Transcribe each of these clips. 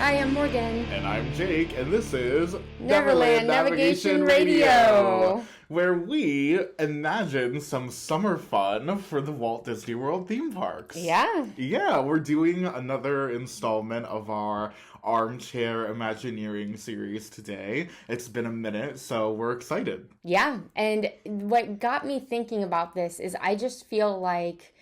Hi, I'm Morgan. And I'm Jake, and this is Neverland Navigation Radio, where we imagine some summer fun for the Walt Disney World theme parks. Yeah. Yeah, we're doing another installment of our Armchair Imagineering series today. It's been a minute, so we're excited. Yeah, and what got me thinking about this is I just feel like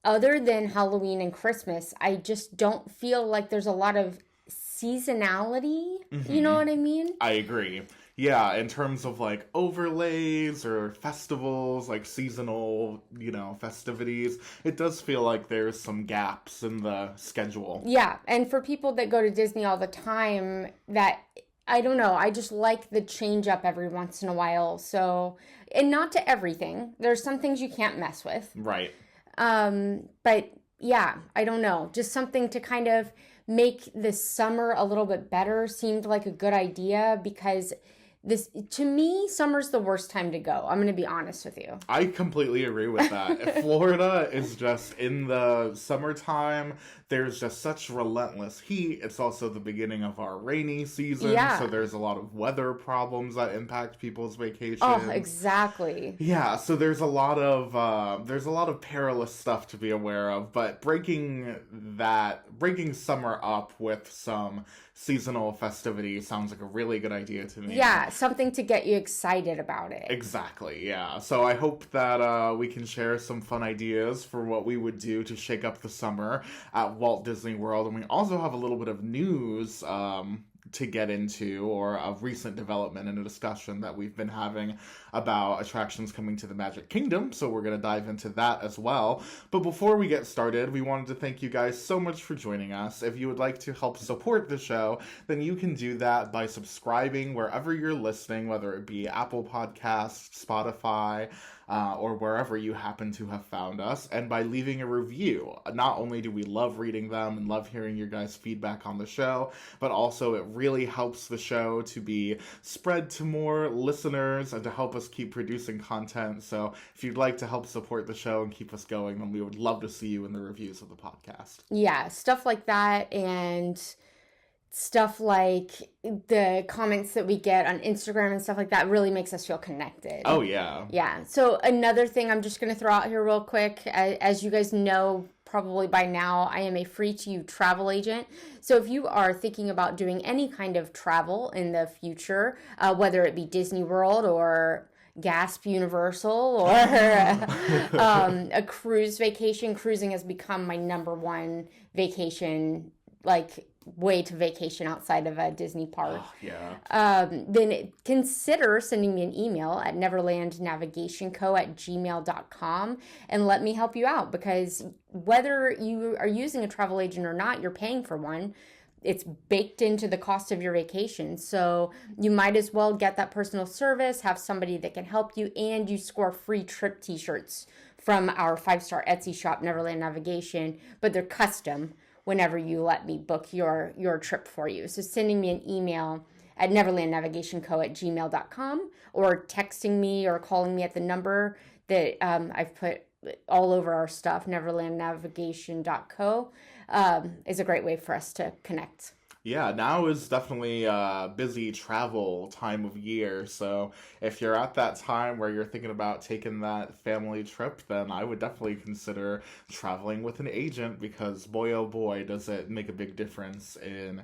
other than Halloween and Christmas, I just don't feel like there's a lot of seasonality. You know what I mean? I agree. Yeah, in terms of like overlays or festivals, like seasonal, festivities, it does feel like there's some gaps in the schedule. Yeah, and for people that go to Disney all the time, I don't know, I just like the change up every once in a while. So, and not to everything. There's some things you can't mess with. Right. But yeah, I don't know. Just something to kind of make the summer a little bit better seemed like a good idea because to me, summer's the worst time to go. I'm going to be honest with you. I completely agree with that. Florida is just in the summertime. There's just such relentless heat. It's also the beginning of our rainy season. Yeah. So there's a lot of weather problems that impact people's vacations. Oh, exactly. Yeah. So there's a lot of perilous stuff to be aware of, but breaking summer up with some seasonal festivities sounds like a really good idea to me. Yeah, something to get you excited about it. Exactly, yeah. So I hope that we can share some fun ideas for what we would do to shake up the summer at Walt Disney World. And we also have a little bit of news to get into, or a recent development in a discussion that we've been having about attractions coming to the Magic Kingdom, so we're going to dive into that as well. But before we get started, we wanted to thank you guys so much for joining us. If you would like to help support the show, then you can do that by subscribing wherever you're listening, whether it be Apple Podcasts, Spotify, or wherever you happen to have found us, and by leaving a review. Not only do we love reading them and love hearing your guys' feedback on the show, but also it really helps the show to be spread to more listeners and to help us keep producing content. So if you'd like to help support the show and keep us going, then we would love to see you in the reviews of the podcast. Yeah, stuff like that, and stuff like the comments that we get on Instagram and stuff like that really makes us feel connected. Oh, yeah. Yeah. So another thing I'm just going to throw out here real quick, as you guys know probably by now, I am a free-to-you travel agent. So if you are thinking about doing any kind of travel in the future, whether it be Disney World or Gasp Universal or a cruise vacation, cruising has become my number one vacation, like way to vacation outside of a Disney park. Oh, yeah. Then consider sending me an email at neverlandnavigationco@gmail.com and let me help you out, because whether you are using a travel agent or not, you're paying for one. It's baked into the cost of your vacation. So you might as well get that personal service, have somebody that can help you, and you score free trip t-shirts from our 5-star Etsy shop, Neverland Navigation, but they're custom whenever you let me book your trip for you. So sending me an email at neverlandnavigationco@gmail.com, or texting me or calling me at the number that I've put all over our stuff, neverlandnavigation.co, is a great way for us to connect. Yeah, now is definitely a busy travel time of year, so if you're at that time where you're thinking about taking that family trip, then I would definitely consider traveling with an agent, because boy oh boy does it make a big difference in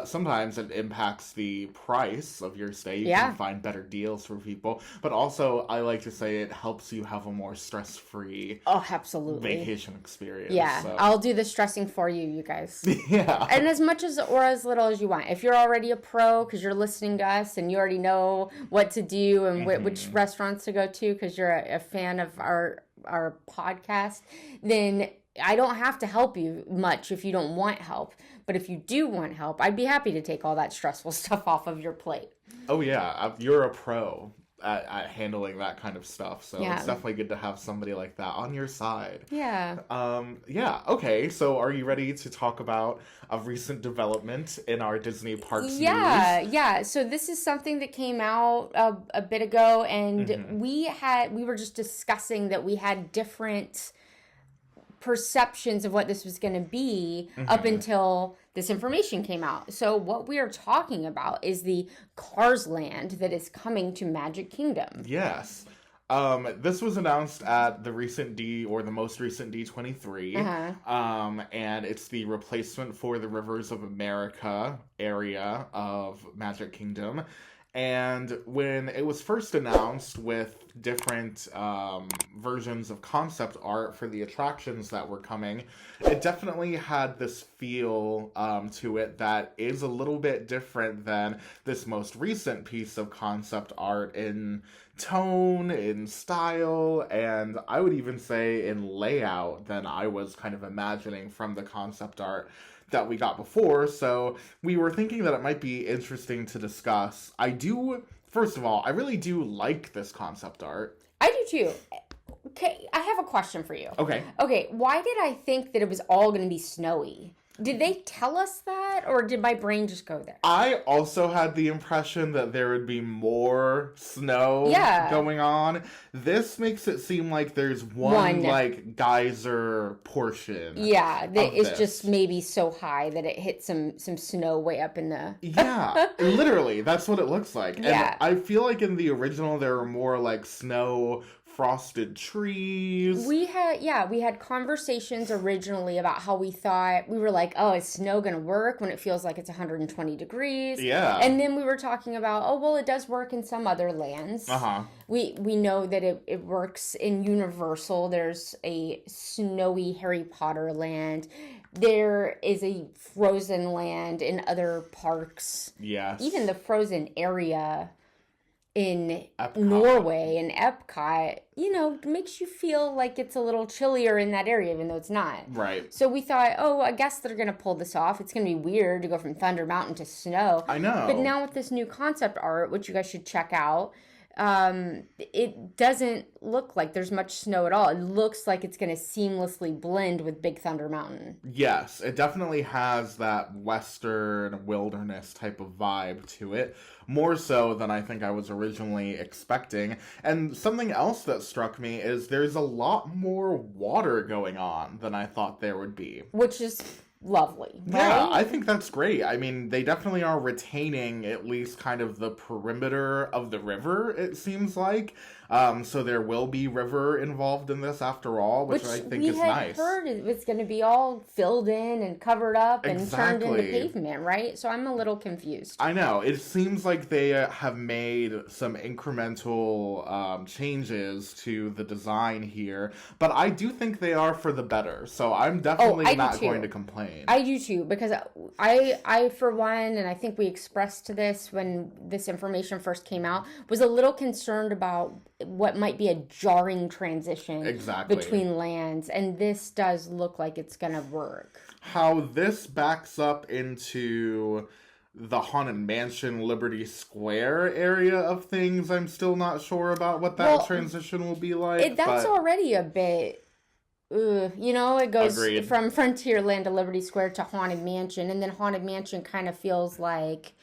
sometimes it impacts the price of your stay. You can find better deals for people, but also I like to say it helps you have a more stress-free vacation experience. Yeah, so I'll do the stressing for you, you guys. Yeah. And as much as or as little as you want. If you're already a pro because you're listening to us and you already know what to do and which restaurants to go to because you're a fan of our podcast, then I don't have to help you much if you don't want help. But if you do want help, I'd be happy to take all that stressful stuff off of your plate. Oh, yeah. You're a pro at handling that kind of stuff. So it's definitely good to have somebody like that on your side. Yeah. Okay. So are you ready to talk about a recent development in our Disney Parks news? Yeah. So this is something that came out a bit ago, and we were just discussing that we had different perceptions of what this was going to be up until this information came out. So what we are talking about is the Cars Land that is coming to Magic Kingdom. Yes. This was announced at the most recent D23. And it's the replacement for the Rivers of America area of Magic Kingdom. And when it was first announced with different versions of concept art for the attractions that were coming, it definitely had this feel to it that is a little bit different than this most recent piece of concept art in tone, in style, and I would even say in layout than I was kind of imagining from the concept art that we got before. So we were thinking that it might be interesting to discuss. First of all, I really do like this concept art. I do too. Okay, I have a question for you. Okay. Okay, why did I think that it was all going to be snowy? Did they tell us that, or did my brain just go there? I also had the impression that there would be more snow going on. This makes it seem like there's one like geyser portion. Yeah, that is just maybe so high that it hit some snow way up in the... Yeah, literally, that's what it looks like. And I feel like in the original there were more like snow frosted trees. We had conversations originally about how we were like, oh, is snow gonna work when it feels like it's 120 degrees? Yeah. And then we were talking about, oh, well, it does work in some other lands. We know that it works in Universal. There's a snowy Harry Potter land. There is a frozen land in other parks. Yes. Even the frozen area in Epcot. Norway and Epcot, makes you feel like it's a little chillier in that area, even though it's not. Right. So we thought, oh, I guess they're going to pull this off. It's going to be weird to go from Thunder Mountain to snow. I know. But now with this new concept art, which you guys should check out, it doesn't look like there's much snow at all. It looks like it's going to seamlessly blend with Big Thunder Mountain. Yes, it definitely has that western wilderness type of vibe to it, more so than I think I was originally expecting. And something else that struck me is there's a lot more water going on than I thought there would be. Which is lovely, right? Yeah, I think that's great. I mean, they definitely are retaining at least kind of the perimeter of the river, it seems like. So there will be river involved in this after all, which I think is nice. We had heard it was going to be all filled in and covered up and turned into pavement, right? So I'm a little confused. I know. It seems like they have made some incremental changes to the design here, but I do think they are for the better. So I'm definitely not going to complain. I do too, because I for one, and I think we expressed this when this information first came out, was a little concerned about what might be a jarring transition between lands, and this does look like it's gonna work. How this backs up into the Haunted Mansion Liberty Square area of things, I'm still not sure about what that transition will be like. That's already a bit... it goes from Frontierland to Liberty Square to Haunted Mansion, and then Haunted Mansion kind of feels like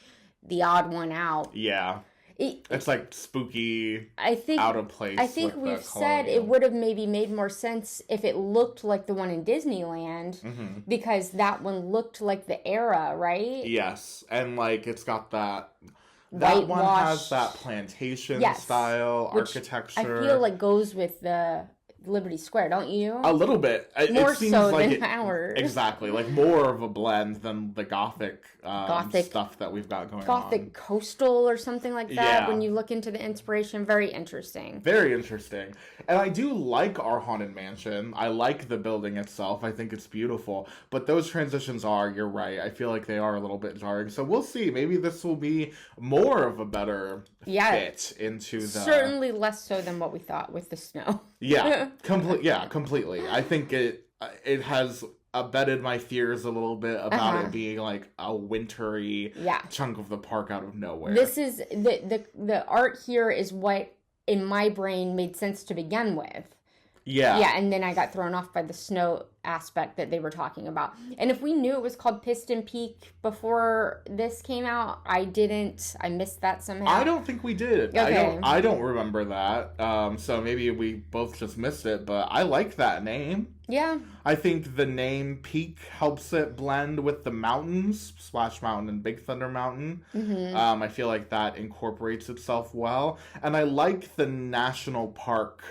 the odd one out. Yeah. It's like spooky, out of place. I think we've said it would have maybe made more sense if it looked like the one in Disneyland, because that one looked like the era, right? Yes, and like it's got that one has that plantation style architecture. I feel like goes with the Liberty Square, don't you? A little bit. More so than ours. Exactly. Like more of a blend than the Gothic stuff that we've got going on. Gothic coastal or something like that. When you look into the inspiration. Very interesting. Very interesting. And I do like our Haunted Mansion. I like the building itself. I think it's beautiful. But those transitions you're right. I feel like they are a little bit jarring. So we'll see. Maybe this will be more of a better fit into the... Certainly less so than what we thought with the snow. Yeah. Completely. I think it has abetted my fears a little bit about it being like a wintry chunk of the park out of nowhere. This is the art here is what in my brain made sense to begin with. Yeah. Yeah, and then I got thrown off by the snow aspect that they were talking about. And if we knew it was called Piston Peak before this came out, I didn't. I missed that somehow. I don't think we did. Okay. I don't remember that. So maybe we both just missed it, but I like that name. Yeah. I think the name Peak helps it blend with the mountains, Splash Mountain and Big Thunder Mountain. I feel like that incorporates itself well. And I like the national park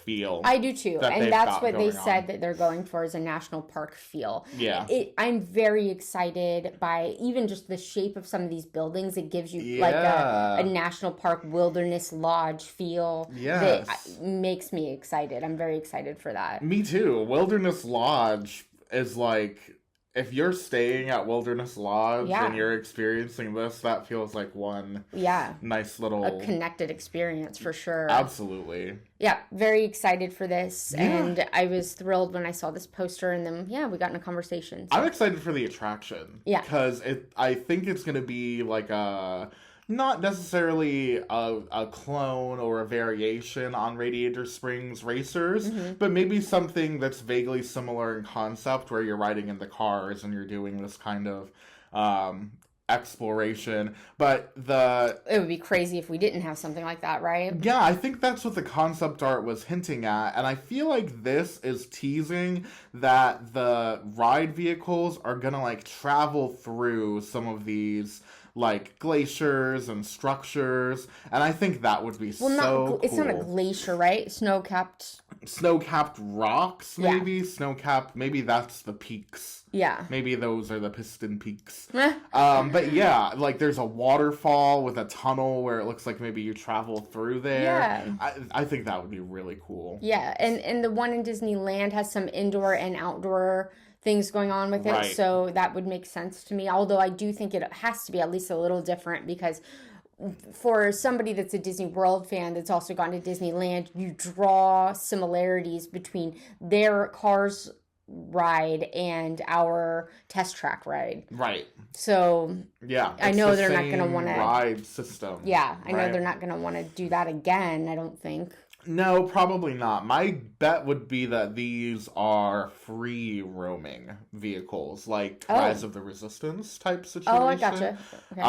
feel. I do too. And that's what they said that they're going for, is a national park feel. Yeah. I'm very excited by even just the shape of some of these buildings. It gives you like a national park wilderness lodge feel. Yes. That makes me excited. I'm very excited for that. Me too. Wilderness Lodge is like, if you're staying at Wilderness Lodge and you're experiencing this, that feels like one nice little... a connected experience for sure. Absolutely. Yeah, very excited for this. Yeah. And I was thrilled when I saw this poster, and then, we got in a conversation. So. I'm excited for the attraction. Yeah. Because I think it's going to be like a... not necessarily a clone or a variation on Radiator Springs Racers, but maybe something that's vaguely similar in concept, where you're riding in the cars and you're doing this kind of exploration. But it would be crazy if we didn't have something like that, right? Yeah, I think that's what the concept art was hinting at, and I feel like this is teasing that the ride vehicles are gonna like travel through some of these like glaciers and structures, and I think that would be cool. It's not a glacier, right? Snow-capped rocks, maybe. Maybe that's the peaks. Yeah. Maybe those are the Piston Peaks. But yeah, like there's a waterfall with a tunnel where it looks like maybe you travel through there. Yeah. I think that would be really cool. Yeah, and the one in Disneyland has some indoor and outdoor things going on with it, so that would make sense to me. Although I do think it has to be at least a little different, because for somebody that's a Disney World fan that's also gone to Disneyland, you draw similarities between their Cars ride and our test track ride. Right. So yeah, I know they're not going to want to ride system. Yeah, I know they're not going to want to do that again, I don't think. No, probably not. My bet would be that these are free roaming vehicles, like Rise of the Resistance type situation. Oh, I gotcha. Okay.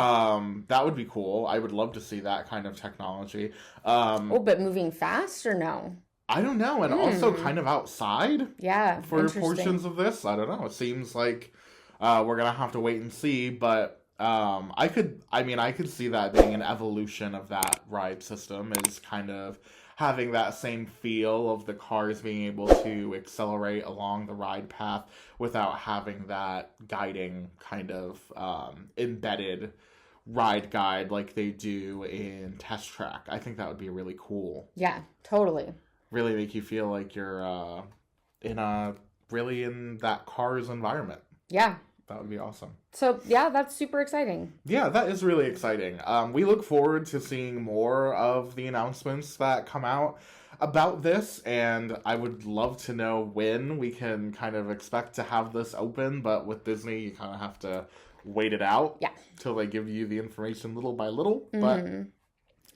That would be cool. I would love to see that kind of technology. But moving fast or no? I don't know, and also kind of outside. Yeah, for portions of this. I don't know. It seems like we're gonna have to wait and see, but I could see that being an evolution of that ride system, is kind of having that same feel of the cars being able to accelerate along the ride path without having that guiding kind of embedded ride guide like they do in Test Track. I think that would be really cool. Yeah, totally. Really make you feel like you're in that Cars environment. Yeah. That would be awesome. So, yeah, that's super exciting. Yeah, that is really exciting. We look forward to seeing more of the announcements that come out about this, and I would love to know when we can kind of expect to have this open, but with Disney, you kind of have to wait it out till they give you the information little by little. But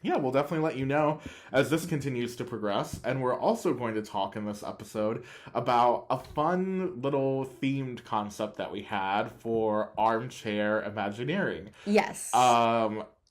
yeah, we'll definitely let you know as this continues to progress. And we're also going to talk in this episode about a fun little themed concept that we had for Armchair Imagineering. Yes.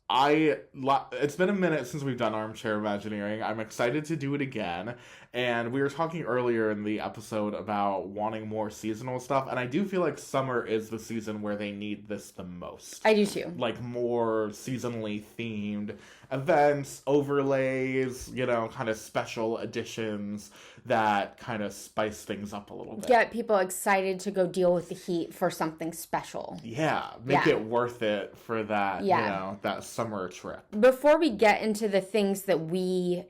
It's been a minute since we've done Armchair Imagineering. I'm excited to do it again. And we were talking earlier in the episode about wanting more seasonal stuff. And I do feel like summer is the season where they need this the most. I do too. Like more seasonally themed events, overlays, kind of special editions that kind of spice things up a little bit. Get people excited to go deal with the heat for something special. Yeah, make it worth it for that, that summer trip. Before we get into the things that we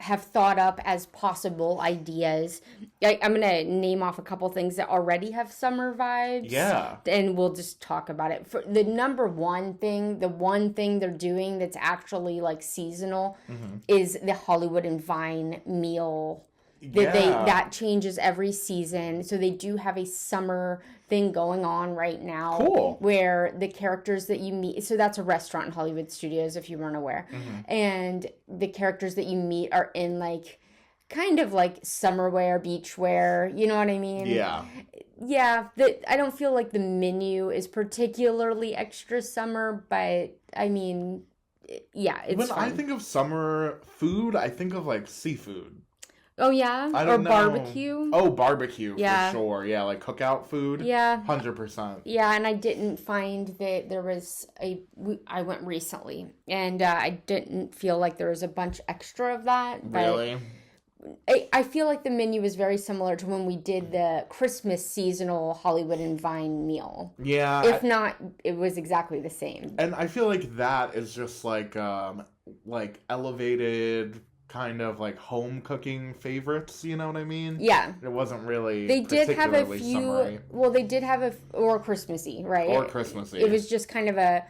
have thought up as possible ideas, I'm going to name off a couple things that already have summer vibes. Yeah. And we'll just talk about it. For the one thing they're doing that's actually like seasonal is the Hollywood and Vine meal. That changes every season. So they do have a summer thing going on right now. Cool. Where the characters that you meet, so that's a restaurant in Hollywood Studios if you weren't aware. And the characters that you meet are in like kind of like summer wear, beach wear, you know what I mean? Yeah. Yeah, I don't feel like the menu is particularly extra summer, but I mean, yeah, it's When I fun. think of summer food, I think of like seafood. Oh yeah, I or don't know. barbecue. Oh, barbecue for Yeah, sure. Yeah, like cookout food. yeah, 100%. yeah. And I didn't find that there was I went recently, and I didn't feel like there was a bunch extra of that, but. Really? I feel like the menu is very similar to when we did the Christmas seasonal Hollywood and Vine meal. Yeah. If not, it was exactly the same. And I feel like that is just like elevated kind of like home cooking favorites, you know what I mean? Yeah. It wasn't really They did have a particularly few, summery. well, they did have or Christmassy, right? Or Christmassy. It was just kind of a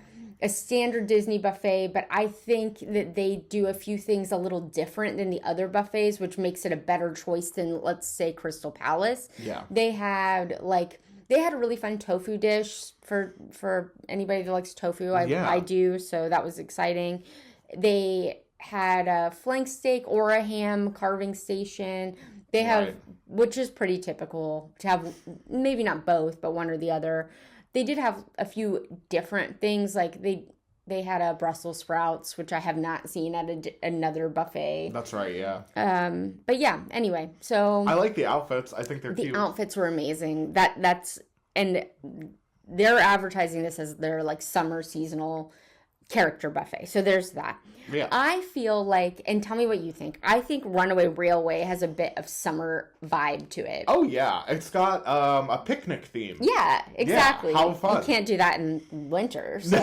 standard Disney buffet, but I think that they do a few things a little different than the other buffets, which makes it a better choice than, let's say, Crystal Palace. Yeah. They had a really fun tofu dish for anybody that likes tofu. I do, so that was exciting. They had a flank steak or a ham carving station. They have, Right. which is pretty typical to have, maybe not both, but one or the other. They did have a few different things, like they had a Brussels sprouts, which I have not seen at another buffet. That's right, yeah. But yeah, anyway, so I like the outfits. I think they're the cute. outfits were amazing. And they're advertising this as their like summer seasonal character buffet. So there's that. Yeah. I feel like, and tell me what you think. I think Runaway Railway has a bit of summer vibe to it. Oh yeah, it's got a picnic theme. Yeah, exactly. Yeah, how fun. You can't do that in winter. So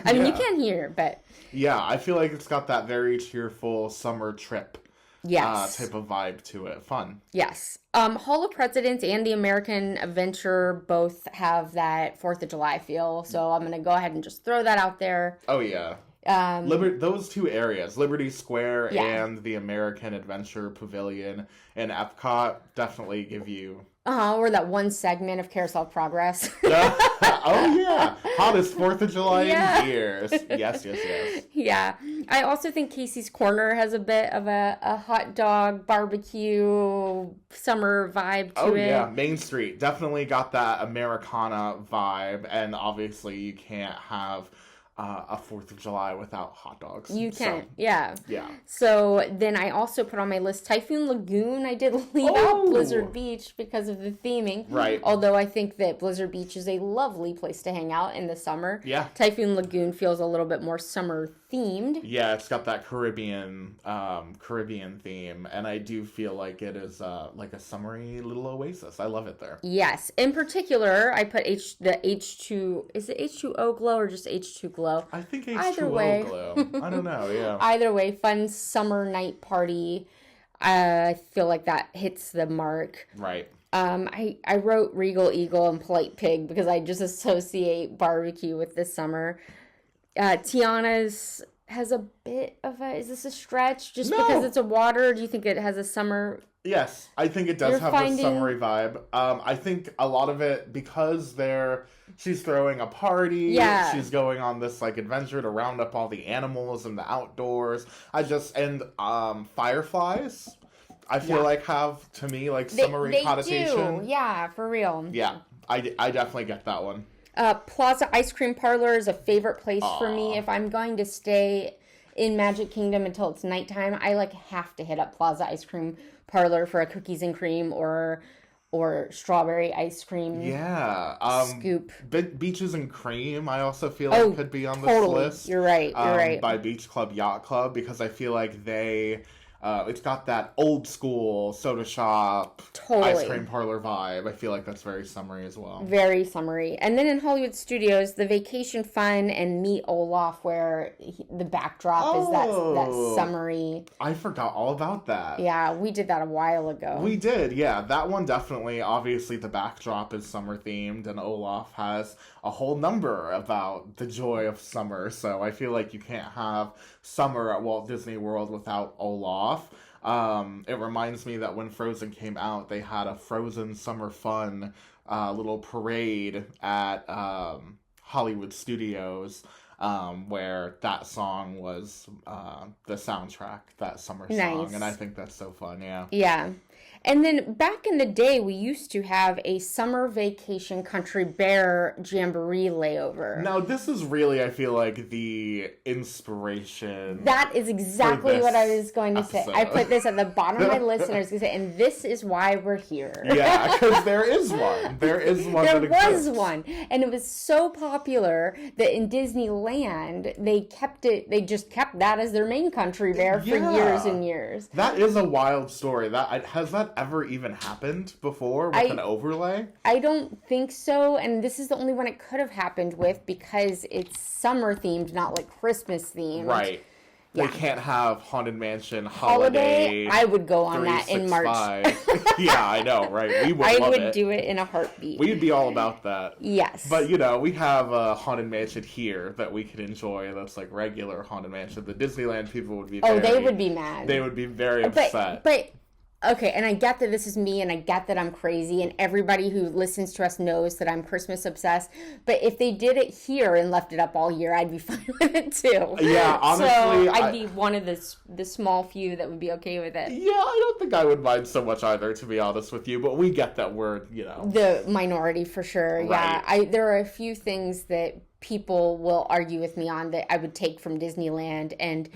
I mean, you Yeah. can here, but Yeah, I feel like it's got that very cheerful summer trip yes, type of vibe to it. Fun. yes. Hall of Presidents and the American Adventure both have that 4th of July feel. So I'm gonna go ahead and just throw that out there. Oh yeah. Those two areas, Liberty Square Yeah. and the American Adventure Pavilion in Epcot, definitely give you. Or that one segment of Carousel Progress. Oh yeah, hottest 4th of July Yeah. in years. Yes, yes, yes. Yeah. I also think Casey's Corner has a bit of a hot dog barbecue summer vibe to Oh it. yeah, Main Street definitely got that Americana vibe, and obviously you can't have a 4th of July without hot dogs. You So, can, yeah. yeah. So then I also put on my list Typhoon Lagoon. I did leave out Oh! Blizzard Beach because of the theming. Right. Although I think that Blizzard Beach is a lovely place to hang out in the summer. Yeah. Typhoon Lagoon feels a little bit more summer themed. Yeah, it's got that Caribbean theme, and I do feel like it is like a summery little oasis. I love it there. Yes. In particular, I put the H2, is it H2O glow or just H2 glow? I think Either H2O way. glow. I don't know, yeah. Either way, fun summer night party. I feel like that hits the mark. Right. I wrote Regal Eagle and Polite Pig because I just associate barbecue with the summer. Tiana's has a bit of a, is this a stretch? Just No. because it's a water, do you think it has a summer? Yes, I think it does You're have finding- a summery vibe. I think a lot of it, because she's throwing a party. Yeah. She's going on this like adventure to round up all the animals in the outdoors. And fireflies, I feel Yeah. like have, to me, like summery they connotation. do. Yeah, for real. Yeah, I definitely get that one. Plaza Ice Cream Parlor is a favorite place for me. Aw. If I'm going to stay in Magic Kingdom until it's nighttime, I like have to hit up Plaza Ice Cream Parlor for a cookies and cream or strawberry ice cream Yeah. scoop. Beaches and Cream, I also feel like could be on this Totally. list. You're right. You're right. By Beach Club Yacht Club, because I feel like it's got that old school soda shop, Totally. ice cream parlor vibe. I feel like that's very summery as well. Very summery. And then in Hollywood Studios, the Vacation Fun and Meet Olaf, where the backdrop is that Oh. summery. I forgot all about that. Yeah, we did that a while ago. We did, yeah. That one definitely, obviously the backdrop is summer themed, and Olaf has a whole number about the joy of summer, so I feel like you can't have summer at Walt Disney World without Olaf. It reminds me that when Frozen came out, they had a Frozen Summer Fun little parade at Hollywood Studios. where that song was the soundtrack, that summer Nice. song, and I think that's so fun. Yeah. Yeah. And then back in the day, we used to have a summer vacation country bear jamboree layover. Now, this is really, I feel like, the inspiration. That is exactly what I was going to say. I put this at the bottom of my list, and I was going to say, and this is why we're here. Yeah, because there is one. There is one. There that was exists. one, and it was so popular that in Disneyland they just kept that as their main country bear for years and years. That is a wild story. Has that ever even happened before with an overlay? I don't think so, and this is the only one it could have happened with because it's summer themed, not like Christmas themed. Right. Yeah. They can't have Haunted Mansion Holiday. I would go on that in March. Yeah, I know, right? We would I love would it. do it in a heartbeat. We'd be all about that. Yes. But, we have a Haunted Mansion here that we could enjoy that's like regular Haunted Mansion. The Disneyland people would be they would be mad. They would be very upset. But okay, and I get that this is me, and I get that I'm crazy, and everybody who listens to us knows that I'm Christmas obsessed. But if they did it here and left it up all year, I'd be fine with it too. Yeah, honestly, so I'd be one of the small few that would be okay with it. Yeah, I don't think I would mind so much either, to be honest with you. But we get that we're, the minority for sure. Right. Yeah, there are a few things that people will argue with me on that I would take from Disneyland, and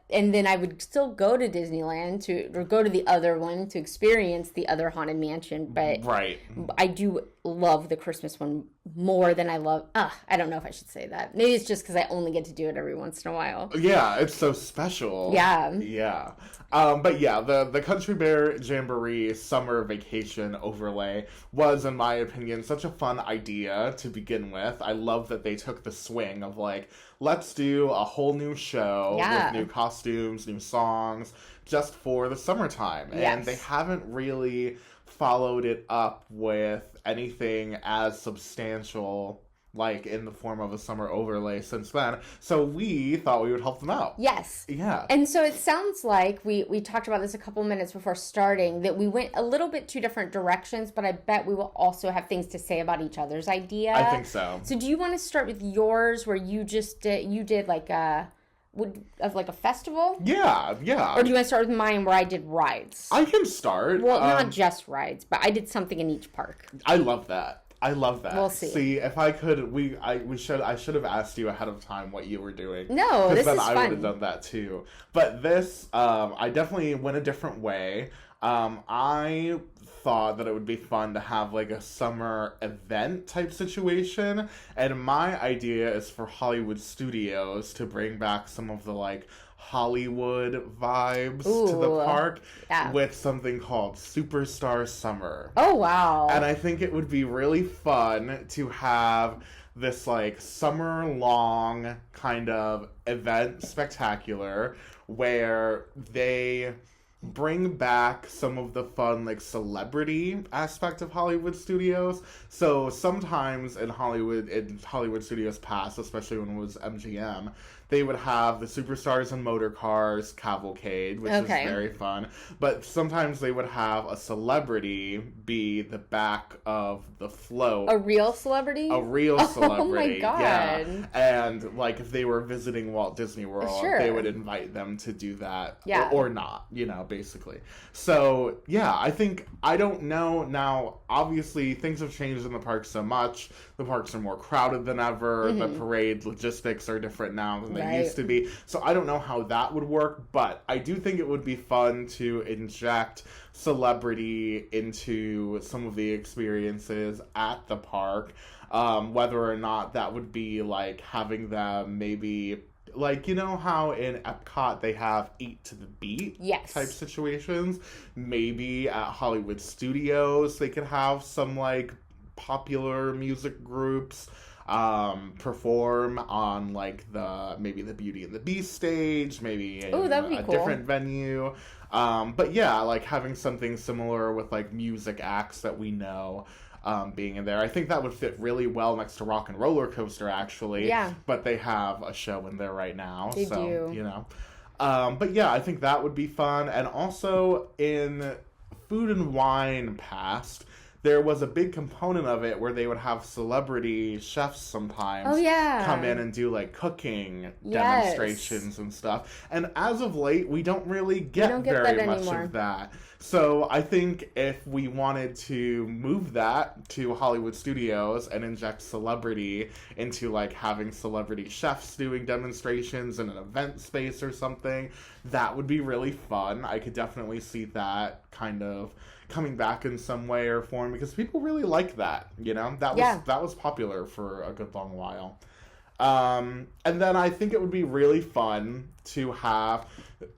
and then I would still go to Disneyland or go to the other one to experience the other Haunted Mansion. But right. I do love the Christmas one more than I love. I don't know if I should say that. Maybe it's just because I only get to do it every once in a while. Yeah, it's so special. Yeah. Yeah. But yeah, the Country Bear Jamboree summer vacation overlay was, in my opinion, such a fun idea to begin with. I love that they took the swing of like, let's do a whole new show with new costumes, new songs, just for the summertime. Yes. And they haven't really followed it up with anything as substantial, like in the form of a summer overlay since then. So we thought we would help them out. Yes. Yeah. And so it sounds like we talked about this a couple minutes before starting, that we went a little bit two different directions, but I bet we will also have things to say about each other's idea. I think so. So do you want to start with yours, where you did like a festival? Yeah. Or do you want to start with mine, where I did rides? I can start. Well, not just rides, but I did something in each park. I love that. We'll see. See, if I could, I should have asked you ahead of time what you were doing. No, this is fun. Because then I would have done that too. But this, I definitely went a different way. I thought that it would be fun to have like a summer event type situation, and my idea is for Hollywood Studios to bring back some of the like Hollywood vibes to the park with something called Superstar Summer. Oh, wow. And I think it would be really fun to have this like summer long kind of event spectacular where they bring back some of the fun like celebrity aspect of Hollywood Studios. So sometimes in Hollywood Studios past, especially when it was MGM, they would have the Superstars and Motor Cars cavalcade, which is very fun. But sometimes they would have a celebrity be the back of the float. A real celebrity? A real celebrity. Oh my God. Yeah. And like if they were visiting Walt Disney World, they would invite them to do that. Yeah. Or not, basically. So, yeah, I don't know. Now, obviously, things have changed in the parks so much. The parks are more crowded than ever. Mm-hmm. The parade logistics are different now than they used to be. So I don't know how that would work, but I do think it would be fun to inject celebrity into some of the experiences at the park. Whether or not that would be like having them maybe, like, you know how in Epcot they have Eat to the Beat type situations? Maybe at Hollywood Studios they could have some like popular music groups perform on like maybe the Beauty and the Beast stage, maybe in a different venue. But yeah, like having something similar with like music acts that we know being in there. I think that would fit really well next to Rock and Roller Coaster, actually. Yeah. But they have a show in there right now. They do. But yeah, I think that would be fun. And also in Food and Wine past, there was a big component of it where they would have celebrity chefs sometimes come in and do like cooking demonstrations and stuff. And as of late, we don't really get very much of that. So I think if we wanted to move that to Hollywood studios and inject celebrity into like having celebrity chefs doing demonstrations in an event space or something, that would be really fun. I could definitely see that kind of coming back in some way or form, because people really like that, you know? That was popular for a good long while. And then I think it would be really fun to have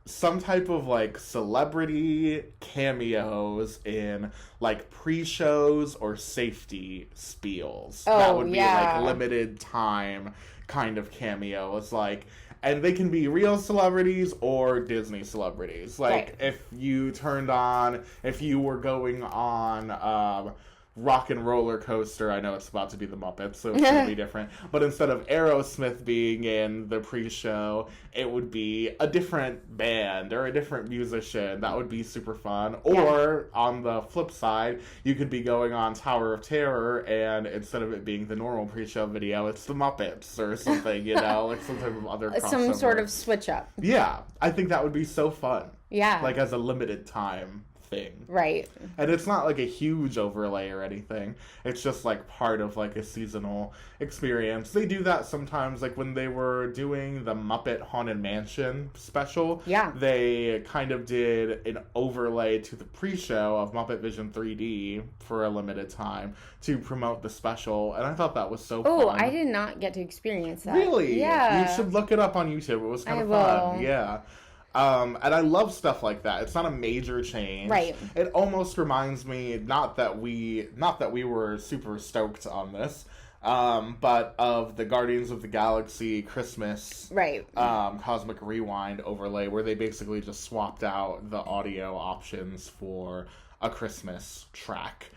some type of like celebrity cameos in like pre-shows or safety spiels. That would be like limited time kind of cameos, like, and they can be real celebrities or Disney celebrities. Like, if you were going on Rock and Roller Coaster, I know it's about to be the Muppets, so it's going to be different. But instead of Aerosmith being in the pre-show, it would be a different band or a different musician. That would be super fun. Or, on the flip side, you could be going on Tower of Terror, and instead of it being the normal pre-show video, it's the Muppets or something, you know? Like some type of other crossover. Some sort of switch up. Yeah. I think that would be so fun. Yeah. Like, as a limited time thing. Right. And it's not like a huge overlay or anything. It's just like part of like a seasonal experience. They do that sometimes, like when they were doing the Muppet Haunted Mansion special. Yeah. They kind of did an overlay to the pre-show of Muppet Vision 3D for a limited time to promote the special, and I thought that was so fun. Oh, I did not get to experience that. Really? Yeah. You should look it up on YouTube. It was kind of fun. Yeah. And I love stuff like that. It's not a major change. Right. It almost reminds me, not that we were super stoked on this, but of the Guardians of the Galaxy Christmas Cosmic Rewind overlay, where they basically just swapped out the audio options for a Christmas track.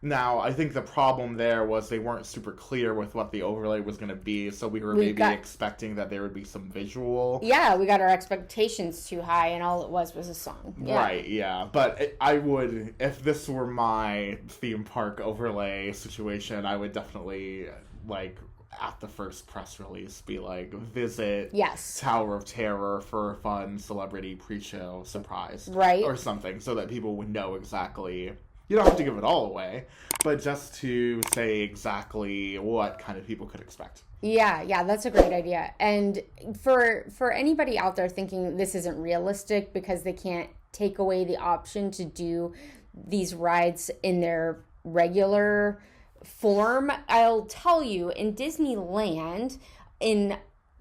Now, I think the problem there was they weren't super clear with what the overlay was going to be, so we were expecting that there would be some visual. Yeah, we got our expectations too high, and all it was a song. Yeah. Right, yeah. But I would, if this were my theme park overlay situation, I would definitely, like, at the first press release, be like, visit Tower of Terror for a fun celebrity pre-show surprise. Right. Or something, so that people would know exactly. You don't have to give it all away, but just to say exactly what kind of people could expect. Yeah, that's a great idea. And for anybody out there thinking this isn't realistic because they can't take away the option to do these rides in their regular form, I'll tell you, in Disneyland, in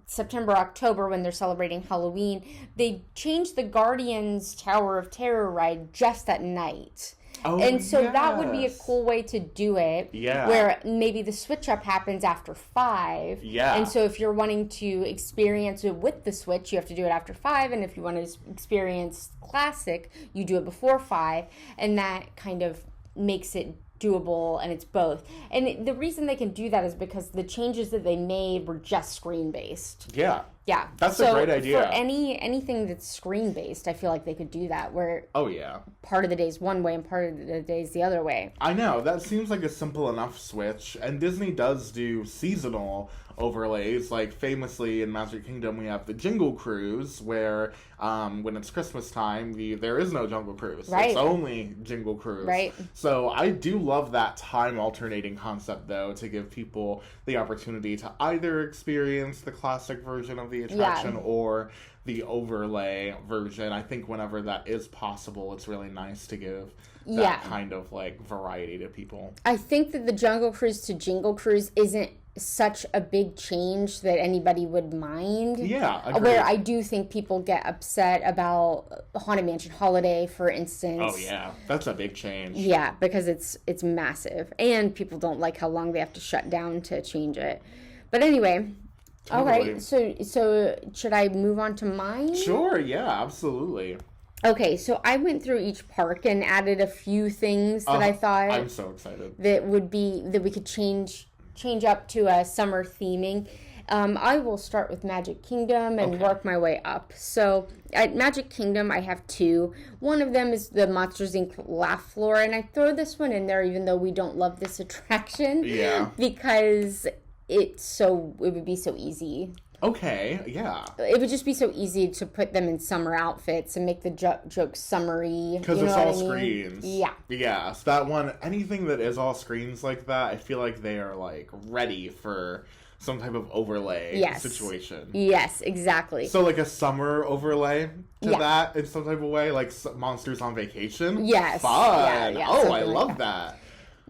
September, October, when they're celebrating Halloween, they changed the Guardians Tower of Terror ride just at night. Oh, and so that would be a cool way to do it. Yeah. Where maybe the switch up happens after 5. Yeah. And so if you're wanting to experience it with the switch, you have to do it after 5. And if you want to experience classic, you do it before 5. And that kind of makes it doable, and it's both. And the reason they can do that is because the changes that they made were just screen based. Yeah. Yeah. That's a great idea. For anything that's screen based, I feel like they could do that, where part of the day is one way and part of the day is the other way. I know. That seems like a simple enough switch. And Disney does do seasonal overlays. Like, famously in Magic Kingdom, we have the Jingle Cruise, where when it's Christmas time, there is no Jungle Cruise. Right. It's only Jingle Cruise. Right. So I do love that time alternating concept, though, to give people the opportunity to either experience the classic version of the attraction or the overlay version. I think whenever that is possible, it's really nice to give that kind of like variety to people. I think that the Jungle Cruise to Jingle Cruise isn't such a big change that anybody would mind. Yeah, agreed. Where I do think people get upset about Haunted Mansion Holiday, for instance. Oh yeah, that's a big change. Yeah, because it's massive, and people don't like how long they have to shut down to change it. But anyway, all right. So should I move on to mine? Sure. Yeah. Absolutely. Okay, so I went through each park and added a few things that I thought I'm so excited that we could change up to a summer theming. I will start with Magic Kingdom and work my way up. So at Magic Kingdom, I have two. One of them is the Monsters Inc. Laugh Floor, and I throw this one in there even though we don't love this attraction. Yeah. Because it would be so easy. Okay, yeah. It would just be so easy to put them in summer outfits and make the jokes summery. Because it's all screens. Yeah. Yeah, so that one, anything that is all screens like that, I feel like they are, like, ready for some type of overlay situation. Yes, exactly. So, like, a summer overlay to that in some type of way? Like, Monsters on Vacation? Yes. Fun! Yeah, oh, I like love that.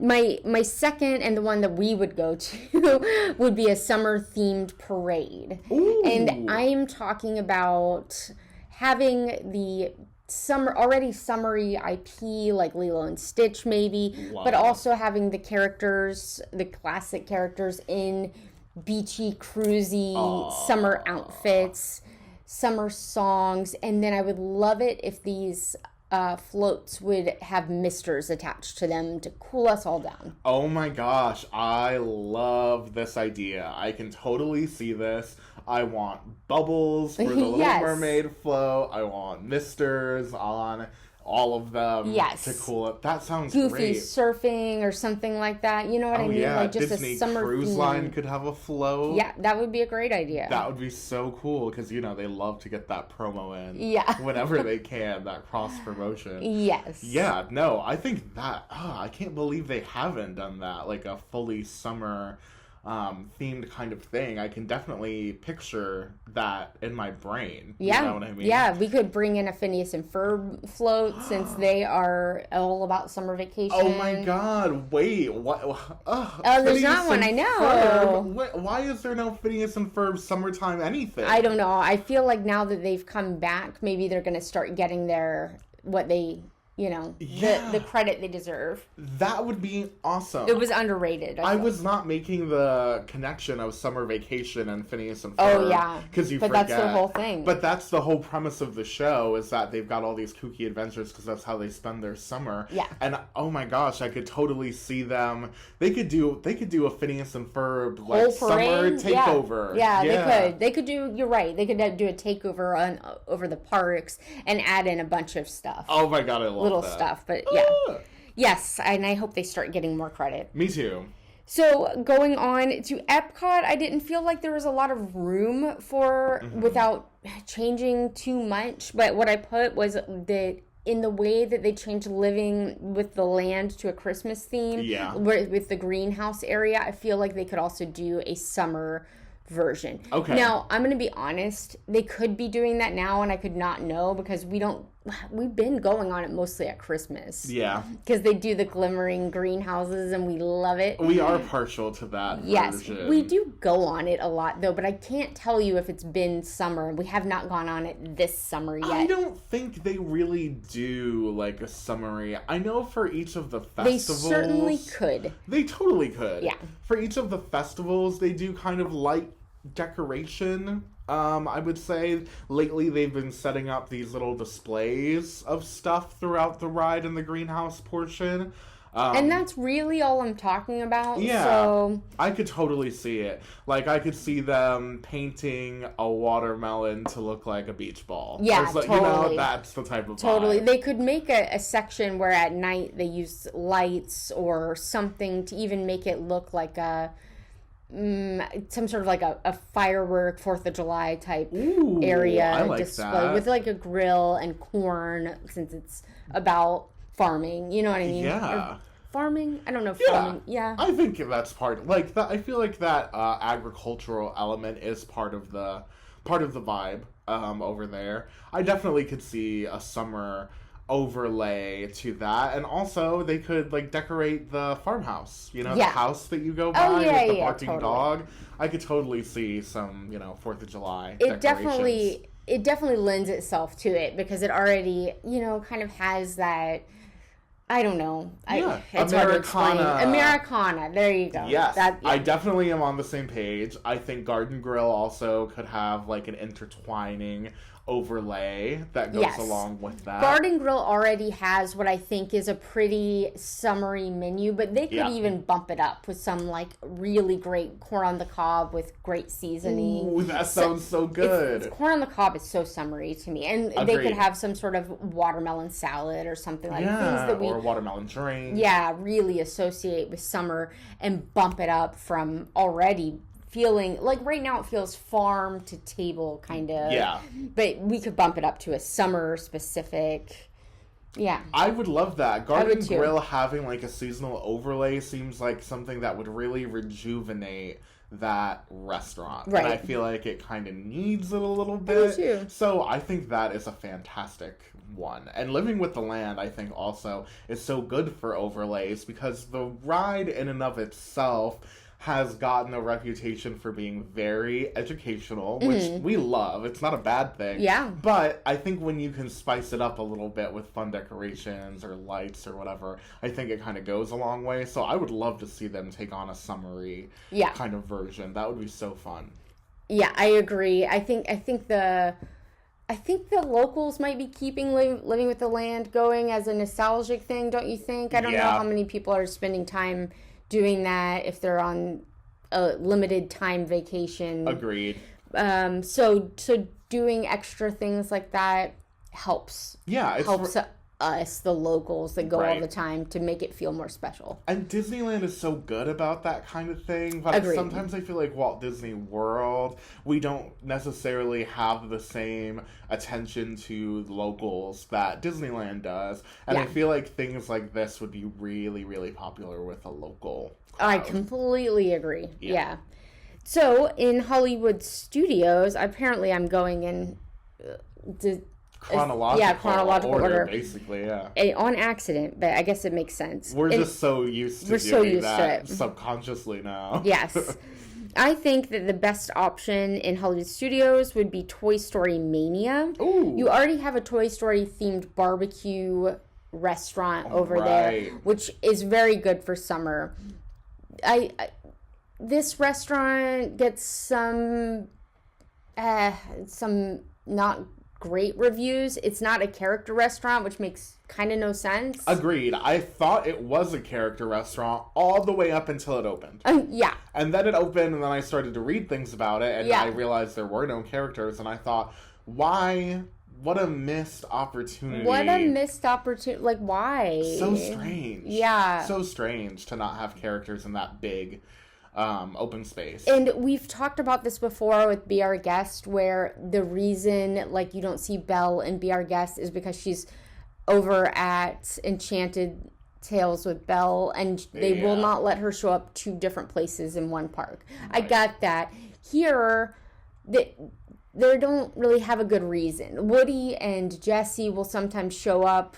My second, and the one that we would go to, would be a summer-themed parade. Ooh. And I'm talking about having the already summery IP, like Lilo and Stitch maybe, but also having the characters, the classic characters in beachy, cruisy summer outfits, summer songs, and then I would love it if these floats would have misters attached to them to cool us all down. Oh my gosh, I love this idea. I can totally see this. I want bubbles for the Little Mermaid float. I want misters on all of them to cool it. That sounds Goofy great. surfing or something like that. You know what I mean? Yeah, like just Disney a summer Cruise theme. Line could have a float. Yeah, that would be a great idea. That would be so cool because, you know, they love to get that promo in. Yeah. Whenever they can, that cross promotion. Yes. Yeah, no, I think that, I can't believe they haven't done that, like a fully summer themed kind of thing. I can definitely picture that in my brain. Yeah. You know what I mean? Yeah, we could bring in a Phineas and Ferb float since they are all about summer vacation. Oh my god, wait, what? There's not one, I know. Why is there no Phineas and Ferb summertime anything? I don't know. I feel like now that they've come back, maybe they're going to start getting what they, the credit they deserve. That would be awesome. It was underrated. I was not making the connection of summer vacation and Phineas and Ferb. Oh, yeah. Because you forget. But that's the whole thing. But that's the whole premise of the show is that they've got all these kooky adventures because that's how they spend their summer. Yeah. And oh my gosh, I could totally see them. They could do a Phineas and Ferb like summer takeover. Yeah, they could. They could do. You're right. They could do a takeover over the parks and add in a bunch of stuff. Oh my god, I love little that. stuff, but yeah. Yes, and I hope they start getting more credit. Me too. So going on to Epcot, I didn't feel like there was a lot of room for without changing too much. But what I put was that in the way that they changed living with the land to a Christmas theme, with the greenhouse area, I feel like they could also do a summer version. Okay. Now, I'm going to be honest, they could be doing that now and I could not know because we've been going on it mostly at Christmas. Yeah. Because they do the glimmering greenhouses and we love it. We are partial to that version. We do go on it a lot though, but I can't tell you if it's been summer. We have not gone on it this summer yet. I don't think they really do like a summary. I know for each of the festivals. They certainly could. They totally could. Yeah. For each of the festivals, they do kind of light decoration. I would say lately they've been setting up these little displays of stuff throughout the ride in the greenhouse portion. And that's really all I'm talking about. Yeah, so I could totally see it. Like, I could see them painting a watermelon to look like a beach ball. Yeah, totally. You know, that's the type of totally. vibe. They could make a section where at night they use lights or something to even make it look like some sort of like a firework 4th of July type area display that. with like a grill and corn since it's about farming. You know what I mean? Yeah. Farming? I don't know. Farming. Yeah. I think that's part. Like that. I feel like that agricultural element is part of the vibe over there. I definitely could see a summer overlay to that, and also they could like decorate the farmhouse, the house that you go by with the barking dog. I could totally see some 4th of July decorations. It definitely lends itself to it because it already kind of has that, I don't know. It's hard to explain. Americana. There you go. Yes. I definitely am on the same page. I think Garden Grill also could have like an intertwining overlay that goes along with that. Garden Grill already has what I think is a pretty summery menu, but they could even bump it up with some like really great corn on the cob with great seasoning. Ooh, that sounds so good. Corn on the cob is so summery to me. And Agreed. they could have some sort of watermelon salad or something like things that or a watermelon drink. Yeah, really associate with summer and bump it up from already feeling like right now it feels farm to table kind of. Yeah. But we could bump it up to a summer specific. Yeah. I would love that. Garden Grill having like a seasonal overlay seems like something that would really rejuvenate that restaurant. Right. And I feel like it kind of needs it a little I do bit. too. So I think that is a fantastic one. And Living with the Land, I think also is so good for overlays because the ride in and of itself has gotten a reputation for being very educational, which we love. It's not a bad thing. Yeah. But I think when you can spice it up a little bit with fun decorations or lights or whatever, I think it kind of goes a long way. So I would love to see them take on a summery kind of version. That would be so fun. Yeah, I agree. I think the locals might be keeping Living with the Land going as a nostalgic thing, don't you think? I don't know how many people are spending time doing that if they're on a limited time vacation. Agreed. So doing extra things like that helps. Yeah, it helps us, the locals that go all the time, to make it feel more special. And Disneyland is so good about that kind of thing, but Agreed. Sometimes I feel like Walt Disney World, we don't necessarily have the same attention to locals that Disneyland does. And I feel like things like this would be really, really popular with a local crowd. I completely agree. Yeah. So in Hollywood Studios, apparently I'm going in chronological order. Basically, on accident, but I guess it makes sense. We're just so used to doing that subconsciously now. Yes. I think that the best option in Hollywood Studios would be Toy Story Mania. Ooh. You already have a Toy Story themed barbecue restaurant over there, which is very good for summer. This restaurant gets some not great reviews. It's not a character restaurant, which makes kind of no sense. Agreed. I thought it was a character restaurant all the way up until it opened. Yeah. And then it opened, and then I started to read things about it, and I realized there were no characters, and I thought, why? What a missed opportunity. Like, why? So strange. Yeah. So strange to not have characters in that big open space. And we've talked about this before with Be Our Guest, where the reason like you don't see Belle in Be Our Guest is because she's over at Enchanted Tales with Belle, and they will not let her show up 2 different places in one park. I got that. Here, they don't really have a good reason. Woody and Jessie will sometimes show up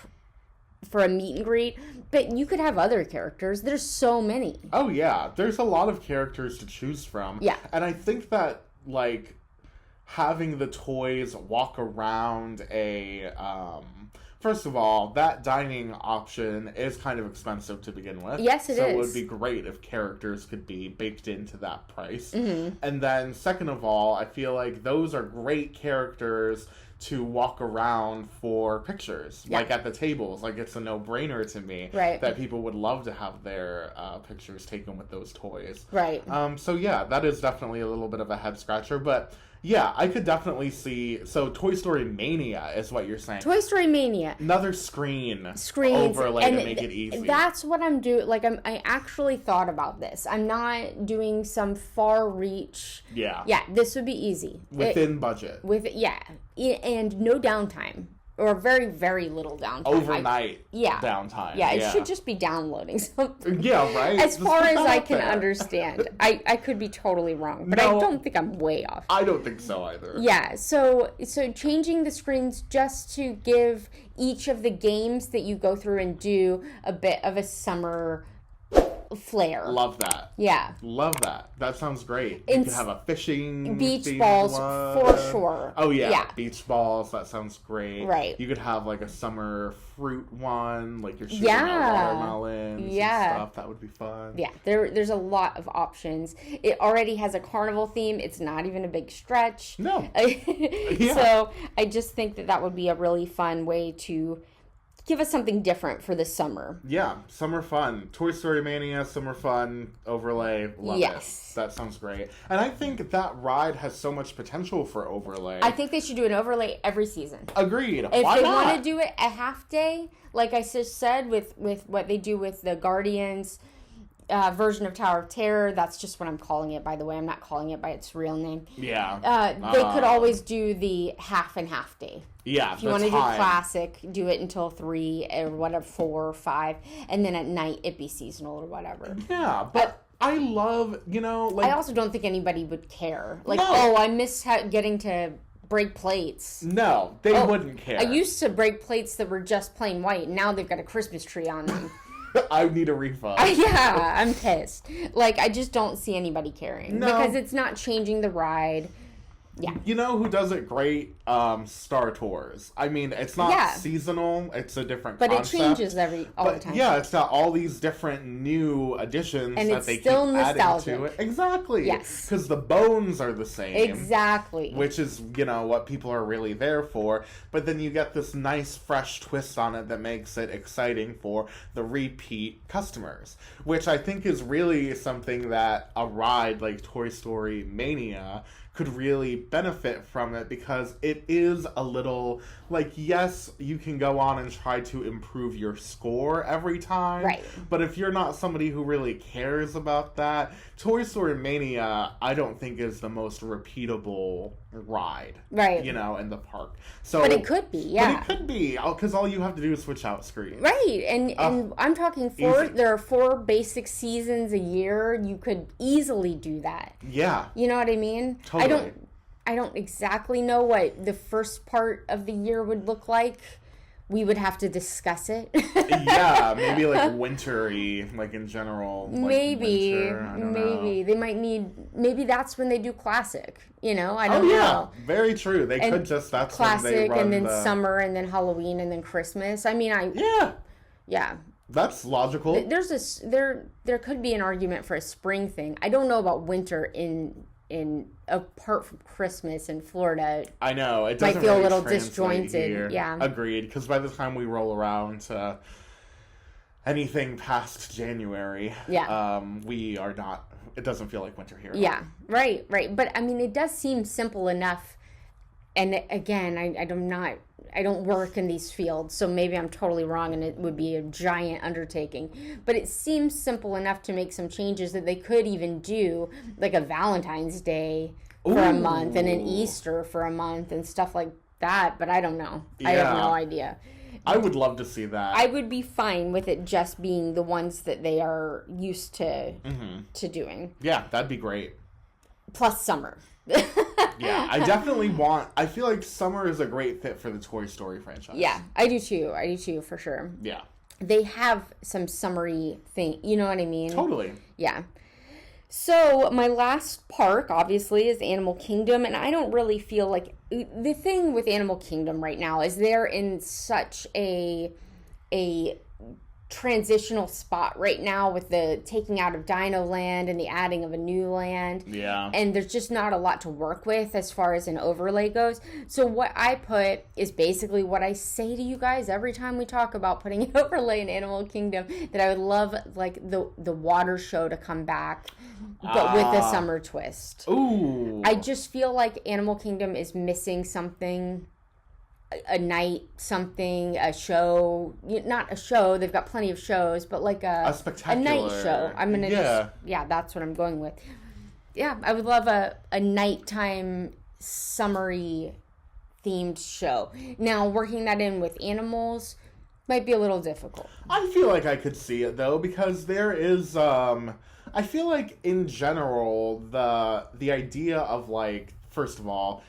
for a meet and greet, but you could have other characters. There's so many. Oh yeah, there's a lot of characters to choose from. Yeah. And I think that like having the toys walk around first of all, that dining option is kind of expensive to begin with. Yes, it is. So it would be great if characters could be baked into that price. Mm-hmm. And then second of all, I feel like those are great characters to walk around for pictures, like at the tables. Like, it's a no-brainer to me that people would love to have their pictures taken with those toys. Right. So yeah, that is definitely a little bit of a head-scratcher, but yeah, I could definitely see... So, Toy Story Mania is what you're saying. Toy Story Mania. Another screens overlay to make it easy. That's what I'm doing. Like, I actually thought about this. I'm not doing some far reach. Yeah. Yeah, this would be easy. Within budget. And no downtime. Or very, very little downtime. Overnight downtime. Yeah, it should just be downloading something. Yeah, right? As far as I can understand. I could be totally wrong, but I don't think I'm way off. I don't think so either. Yeah, so changing the screens just to give each of the games that you go through and do a bit of a summer flair. Love that. Yeah. Love that. That sounds great. You could have a fishing beach balls for sure. Oh yeah, beach balls. That sounds great. Right. You could have like a summer fruit one, like you're shooting at watermelons and stuff. That would be fun. Yeah, there's a lot of options. It already has a carnival theme. It's not even a big stretch. No. So I just think that would be a really fun way to give us something different for the summer. Yeah, summer fun. Toy Story Mania, summer fun, overlay. Love it. That sounds great. And I think that ride has so much potential for overlay. I think they should do an overlay every season. Agreed. If Why they not? want to do it a half day, like I just said, with what they do with the Guardians version of Tower of Terror, that's just what I'm calling it, by the way. I'm not calling it by its real name. Yeah. They could always do the half and half day. Yeah, if you want to do classic, do it until 3 or whatever, 4 or 5, and then at night it'd be seasonal or whatever. Yeah, but I love, like... I also don't think anybody would care. Like, I miss getting to break plates. No, they wouldn't care. I used to break plates that were just plain white, and now they've got a Christmas tree on them. I need a refund. Yeah, I'm pissed. Like, I just don't see anybody caring. No. Because it's not changing the ride. Yeah. You know who does it great? Star Tours. I mean, it's not seasonal. It's a different concept. But it changes all the time. Yeah, it's got all these different new additions and that they keep nostalgic. adding to it. Exactly. Yes. Because the bones are the same. Exactly. Which is, what people are really there for. But then you get this nice, fresh twist on it that makes it exciting for the repeat customers. Which I think is really something that a ride like Toy Story Mania could really benefit from it, because it is a little yes, you can go on and try to improve your score every time. Right. But if you're not somebody who really cares about that, Toy Story Mania, I don't think is the most repeatable ride. Right. In the park. So, but it could be, yeah. But it could be, because all you have to do is switch out screens. Right. And I'm talking there are 4 basic seasons a year. You could easily do that. Yeah. You know what I mean? Totally. I don't exactly know what the first part of the year would look like. We would have to discuss it. Yeah, maybe wintry, in general. Maybe, winter, I don't know. They might need. Maybe that's when they do classic. I don't know. Very true. They could just that's classic, when they run and then summer, and then Halloween, and then Christmas. I mean, yeah. That's logical. There could be an argument for a spring thing. I don't know about winter in apart from Christmas in Florida. I know it doesn't might feel really a little disjointed. disjointed. Yeah, agreed. Because by the time we roll around to anything past January, we are not. It doesn't feel like winter here. Yeah, right. But I mean, it does seem simple enough. And again, I don't work in these fields, so maybe I'm totally wrong and it would be a giant undertaking. But it seems simple enough to make some changes that they could even do, like a Valentine's Day for a month and an Easter for a month and stuff like that. But I don't know. Yeah. I have no idea. I would love to see that. I would be fine with it just being the ones that they are used to doing. Yeah, that'd be great. Plus summer. Yeah, I feel like summer is a great fit for the Toy Story franchise. Yeah, I do too, for sure. Yeah. They have some summery thing, you know what I mean? Totally. Yeah. So, my last park, obviously, is Animal Kingdom, and I don't really feel like... The thing with Animal Kingdom right now is they're in such a transitional spot right now with the taking out of Dino Land and the adding of a new land. Yeah. And there's just not a lot to work with as far as an overlay goes. So what I put is basically what I say to you guys every time we talk about putting an overlay in Animal Kingdom, that I would love the water show to come back, but with a summer twist. Ooh. I just feel like Animal Kingdom is missing something. A night, something, a show, not a show, they've got plenty of shows, but a spectacular, a night show. I'm going to that's what I'm going with. Yeah, I would love a nighttime, summery themed show. Now, working that in with animals might be a little difficult. I feel like I could see it, though, because there is, I feel like, in general, the idea of, first of all,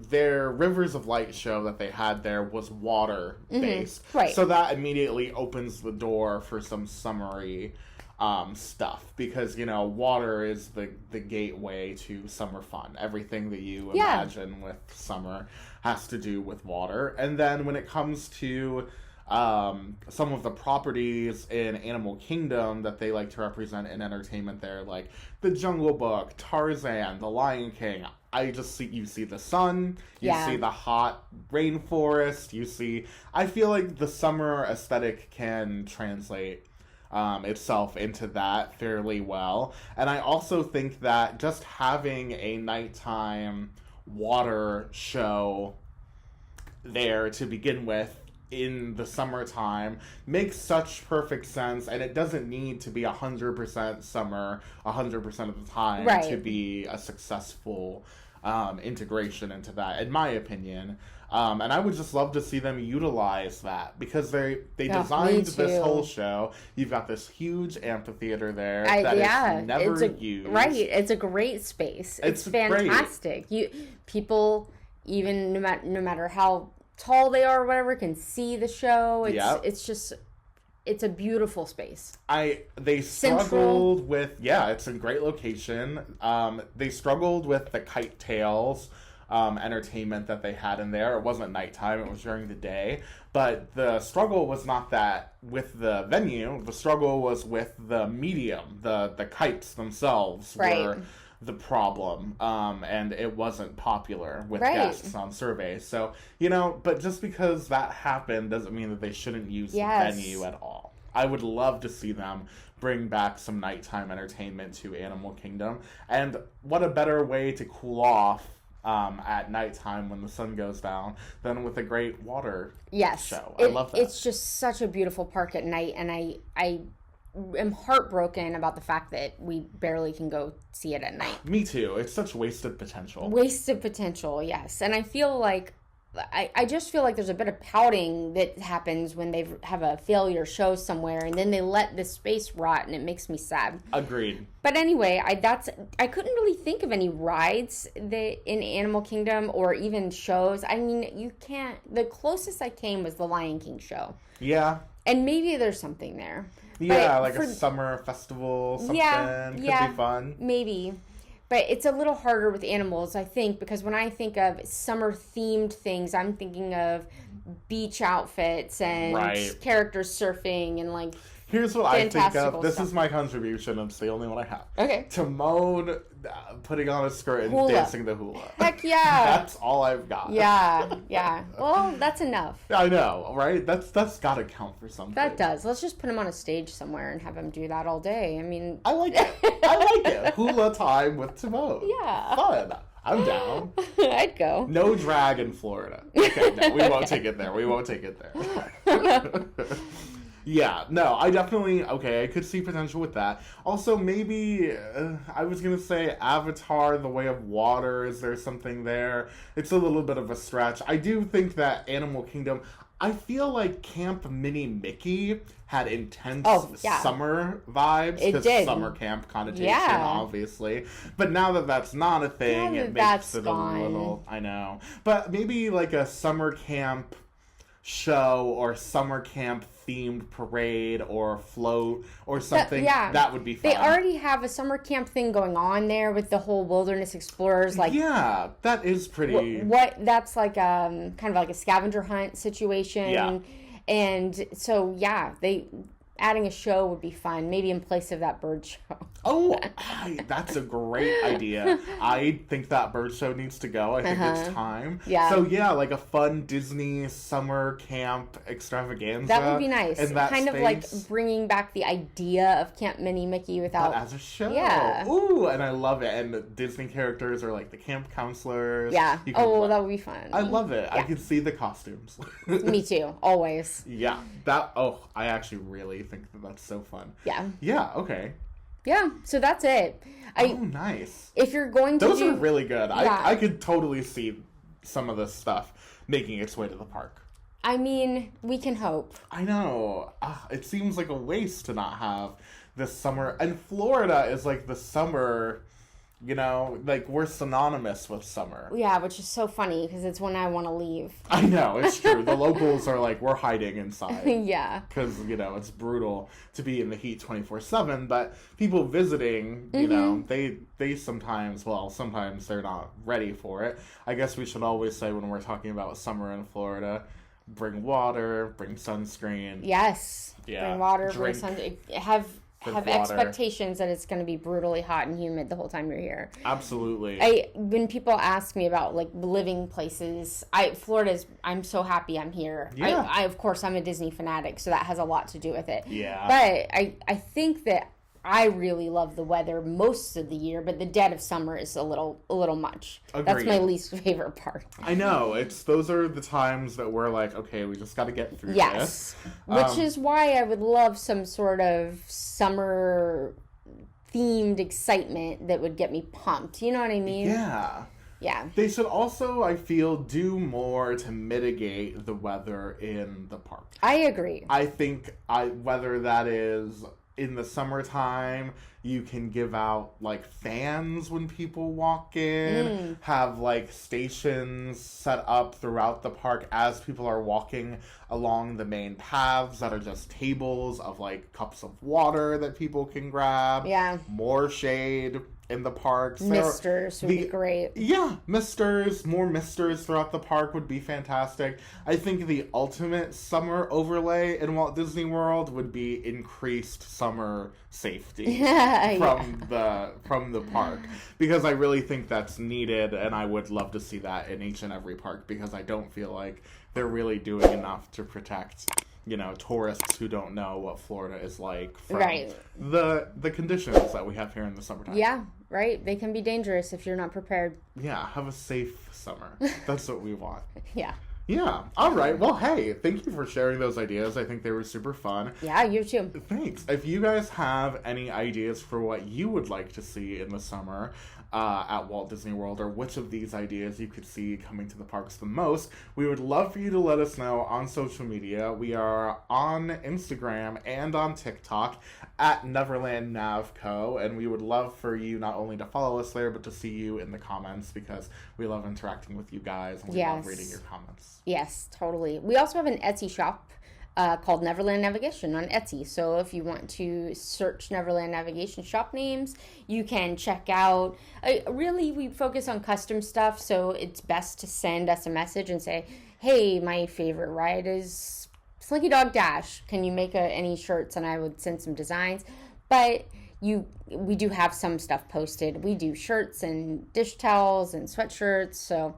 their Rivers of Light show that they had there was water-based. Right. So that immediately opens the door for some summery stuff, because water is the gateway to summer fun. Everything that you Yeah. imagine with summer has to do with water. And then when it comes to some of the properties in Animal Kingdom that they like to represent in entertainment there, like the Jungle Book, Tarzan, the Lion King, you see the sun, you Yeah. see the hot rainforest, I feel like the summer aesthetic can translate itself into that fairly well. And I also think that just having a nighttime water show there to begin with in the summertime makes such perfect sense, and it doesn't need to be 100% summer 100% of the time Right. to be a successful integration into that, in my opinion. And I would just love to see them utilize that, because they designed me this too. whole show. You've got this huge amphitheater there Yeah, is never it's a, used. right. It's a great space. It's great. fantastic. People, even no matter how tall they are or whatever, can see the show. It's a beautiful space. They struggled with, it's a great location. They struggled with the kite tails entertainment that they had in there. It wasn't nighttime, it was during the day. But the struggle was not that with the venue, the struggle was with the medium. The kites themselves were the problem, and it wasn't popular with guests on surveys. So, but just because that happened doesn't mean that they shouldn't use the venue at all. I would love to see them bring back some nighttime entertainment to Animal Kingdom. And what a better way to cool off at nighttime when the sun goes down than with a great water show. I love that. It's just such a beautiful park at night, and I am heartbroken about the fact that we barely can go see it at night. Me too. It's such wasted potential. Wasted potential, yes. And I feel like I just feel like there's a bit of pouting that happens when they have a failure show somewhere, and then they let the space rot, and it makes me sad. Agreed. But anyway, I couldn't really think of any rides that in Animal Kingdom, or even shows. I mean, you can't. The closest I came was the Lion King show. Yeah. And maybe there's something there. Yeah, like a summer festival, something. Could be fun. Maybe. But it's a little harder with animals, I think, because when I think of summer-themed things, I'm thinking of beach outfits and characters surfing and, like, here's what I think of. This stuff. is my contribution. It's the only one I have. Okay. Timon putting on a skirt and dancing the hula. Heck yeah. That's all I've got. Yeah. Well, that's enough. I know, right? That's got to count for something. That does. Let's just put him on a stage somewhere and have him do that all day. I mean... I like it. Hula time with Timon. Yeah. Fun. I'm down. I'd go. No drag in Florida. Okay, no, we won't take it there. Yeah, no, I could see potential with that. Also, maybe, I was going to say Avatar, The Way of Water, is there something there? It's a little bit of a stretch. I do think that Animal Kingdom, I feel like Camp Mini Mickey had intense summer vibes. It did. Summer camp connotation, obviously. But now that that's not a thing, it makes it a little, I know. But maybe like a summer camp show or summer camp themed parade or float or something that would be fun. They already have a summer camp thing going on there with the whole Wilderness Explorers, like that is pretty that's like kind of like a scavenger hunt situation. And so they adding a show would be fun, maybe in place of that bird show. That's a great idea. I think that bird show needs to go. I think it's time. Yeah. So like a fun Disney summer camp extravaganza. That would be nice. Kind of like bringing back the idea of Camp Mini Mickey without... as a show. Yeah. Ooh, and I love it. And the Disney characters are like the camp counselors. Yeah. That would be fun. I love it. Yeah. I can see the costumes. Me too. Always. Yeah. I actually really think that that's so fun. Yeah. Yeah, okay. Yeah, so that's it. Nice. If you're going to Those are really good. Yeah. I could totally see some of this stuff making its way to the park. I mean, we can hope. I know. It seems like a waste to not have this summer. And Florida is like the summer You know, like, we're synonymous with summer. Yeah, which is so funny because it's when I want to leave. I know, it's true. The locals are like, we're hiding inside. Yeah. Because, you know, it's brutal to be in the heat 24/7. But people visiting, you know, they sometimes they're not ready for it. I guess we should always say when we're talking about summer in Florida, bring water, bring sunscreen. Yes. Yeah. Bring water, Drink. bring have Water. expectations that it's going to be brutally hot and humid the whole time you're here. Absolutely. When people ask me about like living places, I'm so happy I'm here. Yeah. I of course I'm a Disney fanatic, so that has a lot to do with it. Yeah. But I think that I really love the weather most of the year, but the dead of summer is a little much. Agreed. That's my least favorite part. I know. Those are the times that we're like, okay, we just got to get through Yes. this. Which is why I would love some sort of summer themed excitement that would get me pumped. You know what I mean? Yeah. Yeah. They should also, I feel, do more to mitigate the weather in the park. I agree. I think whether that is in the summertime, you can give out like fans when people walk in, have like stations set up throughout the park as people are walking along the main paths that are just tables of like cups of water that people can grab. Yeah. More shade in the parks. Misters would be great. Yeah, more misters throughout the park would be fantastic. I think the ultimate summer overlay in Walt Disney World would be increased summer safety from the park, because I really think that's needed, and I would love to see that in each and every park, because I don't feel like they're really doing enough to protect, you know, tourists who don't know what Florida is like from the conditions that we have here in the summertime. Yeah, right. They can be dangerous if you're not prepared. Yeah, have a safe summer. That's what we want. Yeah. Yeah. All right. Well, hey, thank you for sharing those ideas. I think they were super fun. Yeah, you too. Thanks. If you guys have any ideas for what you would like to see in the summer at Walt Disney World, or which of these ideas you could see coming to the parks the most, we would love for you to let us know on social media. We are on Instagram and on TikTok at Neverland Navco, and we would love for you not only to follow us there, but to see you in the comments, because we love interacting with you guys, and we love reading your comments. Yes, totally. We also have an Etsy shop called Neverland Navigation on Etsy. So if you want to search Neverland Navigation shop names, you can check out. Really, we focus on custom stuff, so it's best to send us a message and say, hey, my favorite ride is Slinky Dog Dash. Can you make any shirts? And I would send some designs. But we do have some stuff posted. We do shirts and dish towels and sweatshirts, so...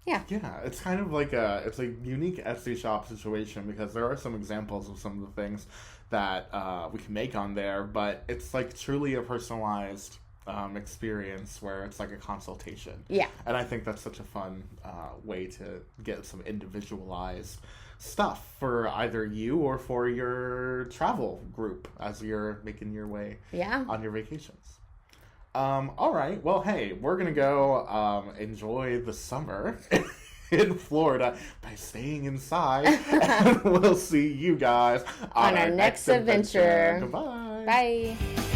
Yeah, it's kind of like it's a unique Etsy shop situation, because there are some examples of some of the things that we can make on there, but it's like truly a personalized experience where it's like a consultation. Yeah. And I think that's such a fun way to get some individualized stuff for either you or for your travel group as you're making your way on your vacations. All right. Well, hey, we're going to go enjoy the summer in Florida by staying inside. And we'll see you guys on our next adventure. Goodbye. Bye.